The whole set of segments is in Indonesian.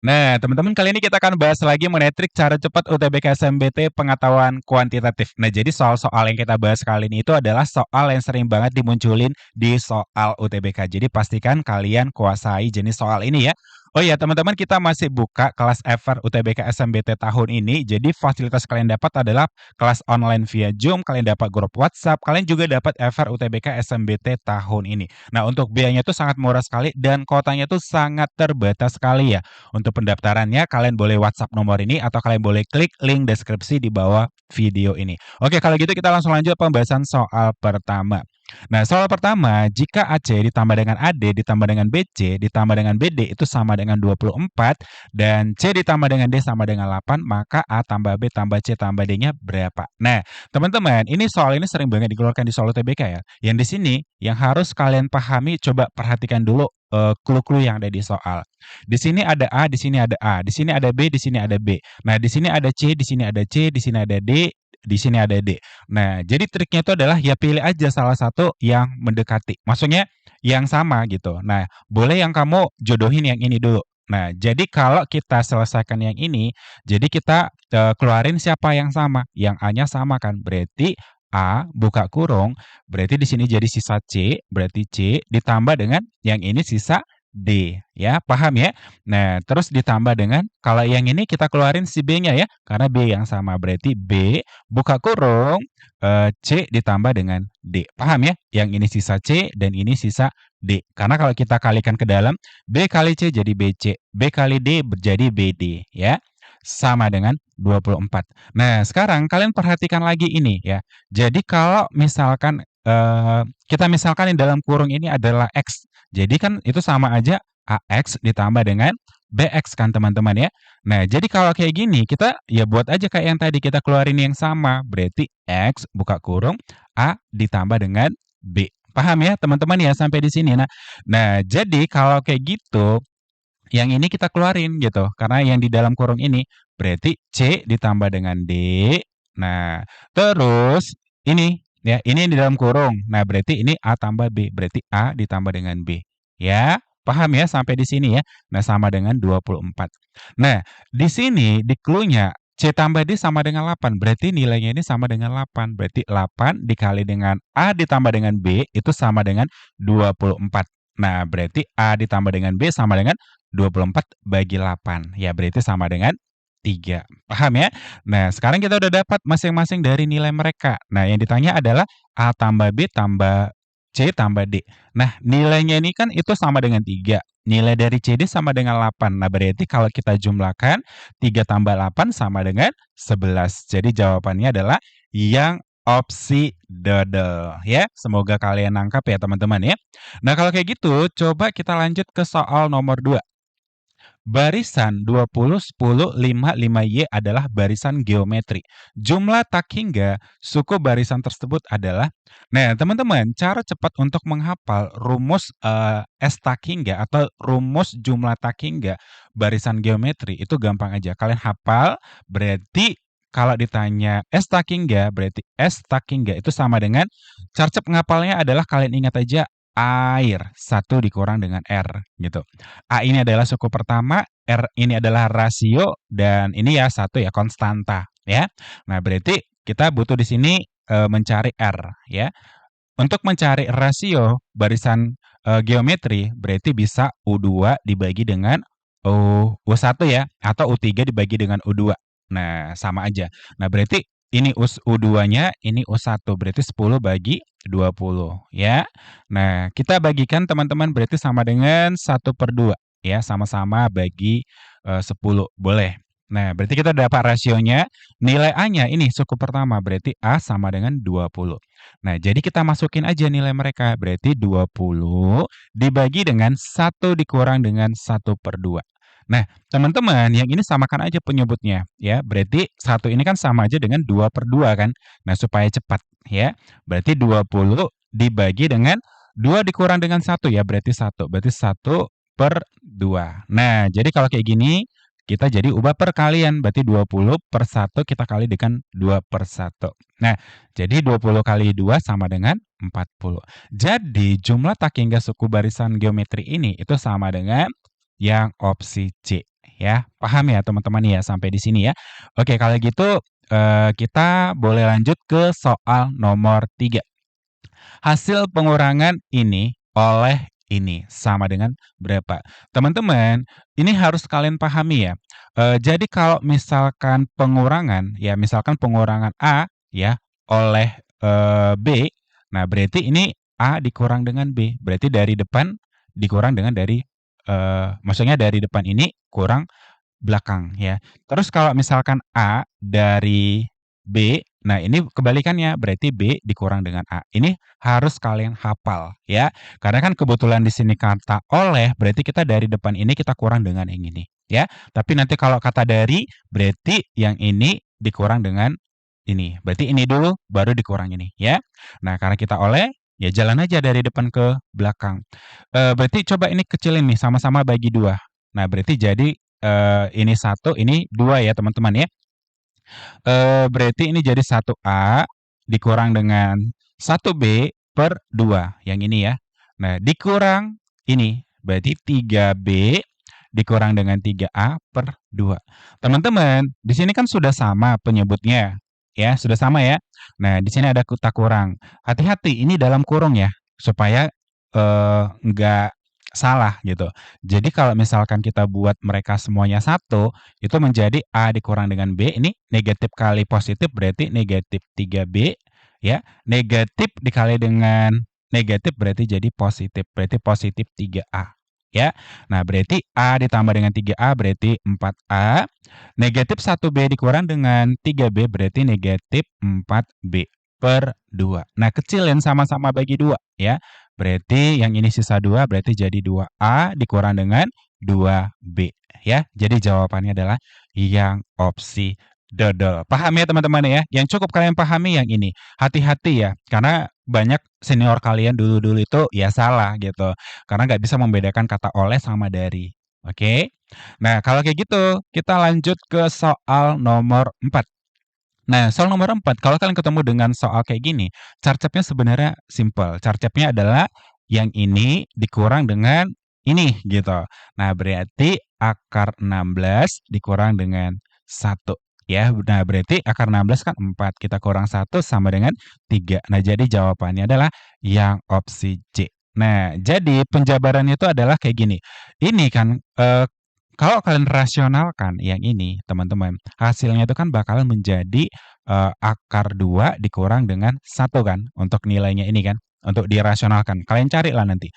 Nah, teman-teman, kali ini kita akan bahas lagi mengenai trik cara cepat UTBK SNMPT pengetahuan kuantitatif. Nah, jadi soal-soal yang kita bahas kali ini itu adalah soal yang sering banget dimunculin di soal UTBK. Jadi pastikan kalian kuasai jenis soal ini ya. Oh iya, teman-teman, kita masih buka kelas Ever UTBK SNMPT tahun ini. Jadi fasilitas kalian dapat adalah kelas online via Zoom, kalian dapat grup WhatsApp, kalian juga dapat Ever UTBK SNMPT tahun ini. Nah, untuk biayanya itu sangat murah sekali dan kuotanya itu sangat terbatas sekali ya. Untuk pendaftarannya, kalian boleh WhatsApp nomor ini atau kalian boleh klik link deskripsi di bawah video ini. Oke, kalau gitu kita langsung lanjut pembahasan soal pertama. Nah, soal pertama, jika AC ditambah dengan AD ditambah dengan BC ditambah dengan BD itu sama dengan 24 dan C ditambah dengan D sama dengan 8, maka A tambah B tambah C tambah D-nya berapa? Nah, teman-teman, ini soal ini sering banget dikeluarkan di soal UTBK ya. Yang di sini yang harus kalian pahami, coba perhatikan dulu clue-clue yang ada di soal. Di sini ada A, di sini ada A, di sini ada B, di sini ada B. Nah, di sini ada C, di sini ada C, di sini ada D, di sini ada D. Nah, jadi triknya itu adalah ya pilih aja salah satu yang mendekati. Maksudnya yang sama gitu. Nah, boleh yang kamu jodohin yang ini dulu. Nah, jadi kalau kita selesaikan yang ini, jadi kita keluarin siapa yang sama. Yang A-nya sama kan, berarti A buka kurung, berarti di sini jadi sisa C, berarti C ditambah dengan yang ini sisa D, ya, paham ya? Nah, terus ditambah dengan kalau yang ini kita keluarin si B-nya ya, karena B yang sama, berarti B buka kurung, C ditambah dengan D, paham ya? Yang ini sisa C dan ini sisa D. Karena kalau kita kalikan ke dalam, B kali C jadi BC, B kali D jadi BD, ya. Sama dengan 24. Nah, sekarang kalian perhatikan lagi ini ya. Jadi kalau misalkan, kita misalkan yang dalam kurung ini adalah X, jadi kan itu sama aja AX ditambah dengan BX kan teman-teman ya. Nah, jadi kalau kayak gini kita ya buat aja kayak yang tadi kita keluarin yang sama. Berarti X buka kurung A ditambah dengan B. Paham ya teman-teman ya sampai di sini? Nah, jadi kalau kayak gitu yang ini kita keluarin gitu. Karena yang di dalam kurung ini berarti C ditambah dengan D. Nah, terus ini ya, ini di dalam kurung. Nah, berarti ini A tambah B, berarti A ditambah dengan B. Ya, paham ya sampai di sini ya? Nah, sama dengan 24. Nah, di sini di clue-nya C tambah D sama dengan 8, berarti nilainya ini sama dengan 8. Berarti 8 dikali dengan A ditambah dengan B itu sama dengan 24. Nah, berarti A ditambah dengan B sama dengan 24 bagi 8. Ya, berarti sama dengan 3. Paham ya? Nah, sekarang kita udah dapat masing-masing dari nilai mereka. Nah, yang ditanya adalah A tambah B tambah C tambah D. Nah, nilainya ini kan itu sama dengan 3. Nilai dari CD sama dengan 8. Nah, berarti kalau kita jumlahkan 3 tambah 8 sama dengan 11. Jadi jawabannya adalah yang opsi dodol ya. Semoga kalian nangkap ya teman-teman ya. Nah, kalau kayak gitu coba kita lanjut ke soal nomor 2. Barisan 20, 10, 5, 5Y adalah barisan geometri. Jumlah tak hingga suku barisan tersebut adalah. Nah, teman-teman, cara cepat untuk menghafal rumus S tak hingga atau rumus jumlah tak hingga barisan geometri itu gampang aja. Kalian hafal berarti kalau ditanya S tak hingga berarti S tak hingga itu sama dengan cara cepat ngapalnya adalah kalian ingat aja air 1 dikurang dengan R gitu. A ini adalah suku pertama, R ini adalah rasio, dan ini ya 1 ya konstanta ya. Nah, berarti kita butuh di sini mencari R ya. Untuk mencari rasio barisan geometri berarti bisa U2 dibagi dengan U1 ya atau U3 dibagi dengan U2. Nah, sama aja. Nah, berarti ini U2-nya, ini U1, berarti 10 bagi 20 ya. Nah, kita bagikan teman-teman berarti sama dengan 1/2 ya, sama-sama bagi 10, boleh. Nah, berarti kita dapat rasionya, nilai A-nya ini suku pertama, berarti A sama dengan 20. Nah, jadi kita masukin aja nilai mereka, berarti 20 dibagi dengan 1 dikurang dengan 1/2. Nah, teman-teman, yang ini samakan aja penyebutnya ya. Berarti 1 ini kan sama aja dengan 2/2 kan. Nah, supaya cepat ya. Berarti 20 dibagi dengan 2 dikurang dengan 1 ya, berarti 1. Berarti 1/2. Nah, jadi kalau kayak gini kita jadi ubah perkalian, berarti 20/1 kita kali dengan 2/1. Nah, jadi 20 kali 2 sama dengan 40. Jadi jumlah tak hingga suku barisan geometri ini itu sama dengan yang opsi C. ya. Paham ya teman-teman ya sampai di sini ya? Oke, kalau gitu, kita boleh lanjut ke soal nomor 3. Hasil pengurangan ini oleh ini sama dengan berapa? Teman-teman, ini harus kalian pahami ya. Jadi kalau misalkan pengurangan, ya misalkan pengurangan A ya oleh B, nah berarti ini A dikurang dengan B. Berarti dari depan dikurang dengan dari maksudnya dari depan ini kurang belakang ya. Terus kalau misalkan A dari B, nah ini kebalikannya, berarti B dikurang dengan A. Ini harus kalian hafal ya. Karena kan kebetulan di sini kata oleh, berarti kita dari depan ini kita kurang dengan yang ini ya. Tapi nanti kalau kata dari, berarti yang ini dikurang dengan ini. Berarti ini dulu baru dikurang ini ya. Nah, karena kita oleh, ya jalan aja dari depan ke belakang. Berarti coba ini kecilin nih, sama-sama bagi 2. Nah, berarti jadi ini 1, ini 2 ya teman-teman ya. Berarti ini jadi 1A dikurang dengan 1B per 2, yang ini ya. Nah, dikurang ini, berarti 3B dikurang dengan 3A per 2. Teman-teman, di sini kan sudah sama penyebutnya, ya, sudah sama ya. Nah, di sini ada kata kurang. Hati-hati, ini dalam kurung ya, supaya nggak salah gitu. Jadi kalau misalkan kita buat mereka semuanya satu, itu menjadi A dikurang dengan B, ini negatif kali positif berarti negatif 3B, ya. Negatif dikali dengan negatif berarti jadi positif, berarti positif 3A, ya. Nah, berarti A ditambah dengan 3A berarti 4A, negatif 1B dikurang dengan 3B berarti negatif 4B per 2. Nah, kecilin sama-sama bagi 2 ya. Berarti yang ini sisa 2 berarti jadi 2A dikurang dengan 2B ya. Jadi jawabannya adalah yang opsi dodol. Paham ya teman-teman ya? Yang cukup kalian pahami yang ini. Hati-hati ya, karena banyak senior kalian dulu-dulu itu ya salah gitu. Karena nggak bisa membedakan kata oleh sama dari. Oke? Nah, kalau kayak gitu, kita lanjut ke soal nomor 4. Nah, soal nomor 4, kalau kalian ketemu dengan soal kayak gini, carcepnya sebenarnya simple. Carcepnya adalah yang ini dikurang dengan ini gitu. Nah, berarti akar 16 dikurang dengan 1 ya. Nah, berarti akar 16 kan 4, kita kurang 1 sama dengan 3. Nah, jadi jawabannya adalah yang opsi C. Nah, jadi penjabarannya itu adalah kayak gini. Ini kan kalau kalian rasionalkan yang ini, teman-teman, hasilnya itu kan bakalan menjadi, akar 2 dikurang dengan 1 kan, untuk nilainya ini kan, untuk dirasionalkan. Kalian carilah nanti,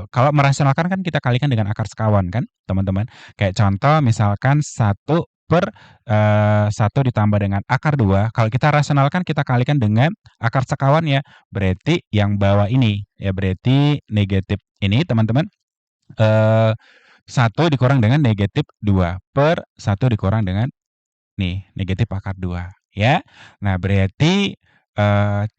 kalau merasionalkan kan kita kalikan dengan akar sekawan kan, teman-teman. Kayak contoh misalkan 1 ditambah dengan akar 2, kalau kita rasionalkan kita kalikan dengan akar sekawan ya, berarti yang bawah ini, ya berarti negatif ini teman-teman, eee 1 dikurang dengan negatif 2 per 1 dikurang dengan nih, negatif akar 2 ya. Nah, berarti,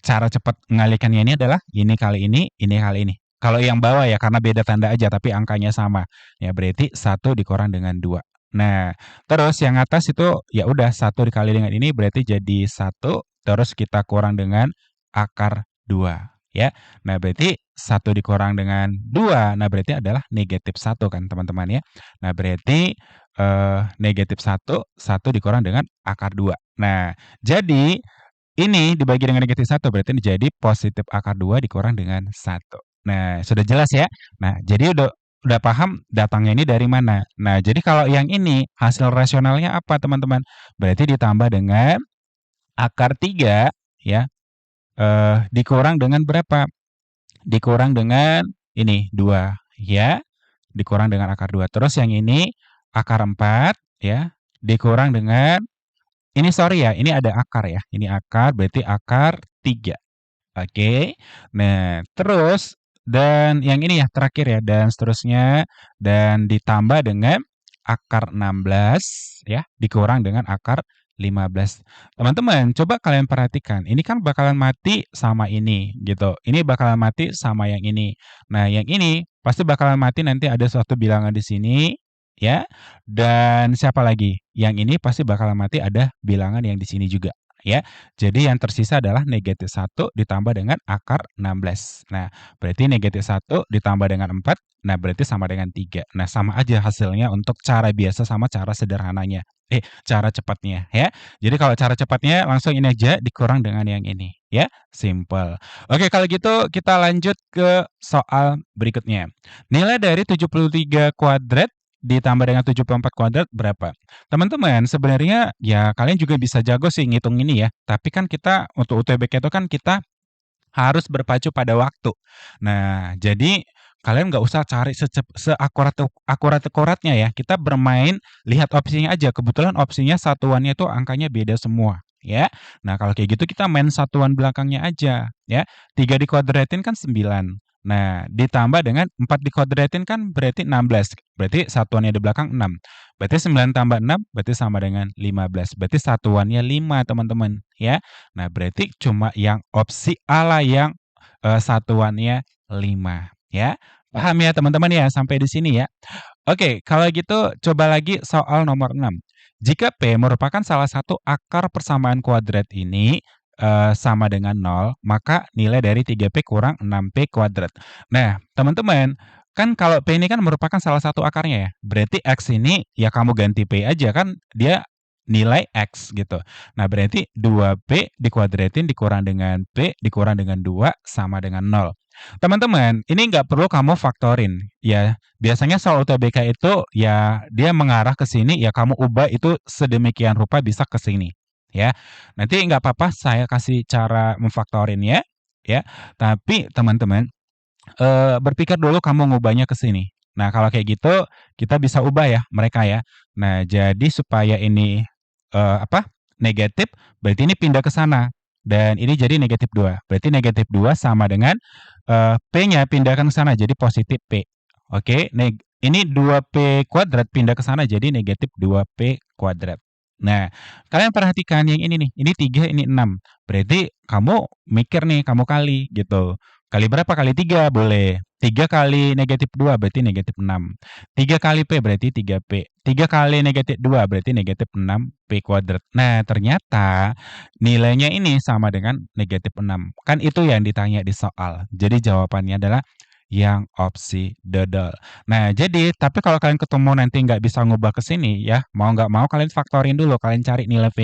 cara cepat mengalihkannya ini adalah ini kali ini. Kalau yang bawah ya karena beda tanda aja tapi angkanya sama. Ya berarti 1 dikurang dengan 2. Nah, terus yang atas itu ya udah 1 dikali dengan ini berarti jadi 1, terus kita kurang dengan akar 2 ya. Nah, berarti 1 dikurang dengan 2, nah berarti adalah negatif 1 kan teman-teman ya. Nah, berarti negatif 1 dikurang dengan akar 2. Nah, jadi ini dibagi dengan negatif 1 berarti jadi positif akar 2 dikurang dengan 1. Nah, sudah jelas ya? Nah, jadi udah paham datangnya ini dari mana. Nah, jadi kalau yang ini hasil rasionalnya apa teman-teman? Berarti ditambah dengan akar 3 ya, dikurang dengan berapa? Dikurang dengan ini 2 ya, dikurang dengan akar 2. Terus yang ini akar 4 ya, dikurang dengan ini sorry ya, ini ada akar ya. Ini akar berarti akar 3. Oke. Nah, terus dan yang ini ya terakhir ya, dan seterusnya dan ditambah dengan akar 16 ya, dikurang dengan akar 15. Teman-teman, coba kalian perhatikan, ini kan bakalan mati sama ini gitu. Ini bakalan mati sama yang ini. Nah, yang ini pasti bakalan mati nanti ada suatu bilangan di sini ya. Dan siapa lagi? Yang ini pasti bakalan mati ada bilangan yang di sini juga ya. Jadi yang tersisa adalah negatif 1 ditambah dengan akar 16. Nah, berarti negatif 1 ditambah dengan 4, nah berarti sama dengan 3. Nah, sama aja hasilnya untuk cara biasa sama cara sederhananya. Cara cepatnya ya. Jadi kalau cara cepatnya langsung ini aja dikurang dengan yang ini ya, simple. Oke, kalau gitu kita lanjut ke soal berikutnya. Nilai dari 73 kuadrat ditambah dengan 74 kuadrat berapa? Teman-teman, sebenarnya ya kalian juga bisa jago sih ngitung ini ya. Tapi kan kita untuk UTBK itu kan kita harus berpacu pada waktu. Nah, jadi kalian nggak usah cari seakurat-akuratnya ya. Kita bermain lihat opsinya aja. Kebetulan opsinya satuannya itu angkanya beda semua, ya. Nah, kalau kayak gitu kita main satuan belakangnya aja, ya. 3 dikuadratin kan 9. Nah, ditambah dengan 4 dikuadratin kan berarti 16. Berarti satuannya di belakang 6. Berarti 9 tambah 6 berarti sama dengan 15. Berarti satuannya 5, teman-teman, ya. Nah, berarti cuma yang opsi A lah yang satuannya 5, ya. Paham ya, teman-teman ya, sampai di sini ya? Oke, kalau gitu coba lagi soal nomor 6. Jika P merupakan salah satu akar persamaan kuadrat ini, sama dengan 0, maka nilai dari 3P kurang 6P kuadrat. Nah, teman-teman, kan kalau P ini kan merupakan salah satu akarnya ya, berarti X ini ya kamu ganti P aja kan dia nilai X gitu. Nah, berarti 2P dikuadratin dikurang dengan P dikurang dengan 2 sama dengan 0. Teman-teman, ini nggak perlu kamu faktorin ya. Biasanya soal UTBK itu ya dia mengarah ke sini ya kamu ubah itu sedemikian rupa bisa ke sini ya. Nanti nggak apa-apa saya kasih cara memfaktorinnya ya. Tapi teman-teman berpikir dulu kamu ngubahnya ke sini. Nah, kalau kayak gitu kita bisa ubah ya mereka ya. Nah, jadi supaya ini, negatif, berarti ini pindah ke sana dan ini jadi negatif 2. Berarti negatif 2 sama dengan, P-nya pindahkan ke sana jadi positif P. Oke, ini 2P kuadrat pindah ke sana jadi negatif 2P kuadrat. Nah, kalian perhatikan yang ini nih, ini 3, ini 6. Berarti kamu mikir nih, kamu kali gitu. Kali berapa? Kali 3 boleh. 3 kali negatif 2 berarti negatif 6. 3 kali P berarti 3P. 3 kali negatif 2 berarti negatif 6P kuadrat. Nah, ternyata nilainya ini sama dengan negatif 6. Kan itu yang ditanya di soal. Jadi jawabannya adalah yang opsi dodol. Nah, jadi tapi kalau kalian ketemu nanti nggak bisa ngubah ke sini ya, mau nggak mau kalian faktorin dulu, kalian cari nilai P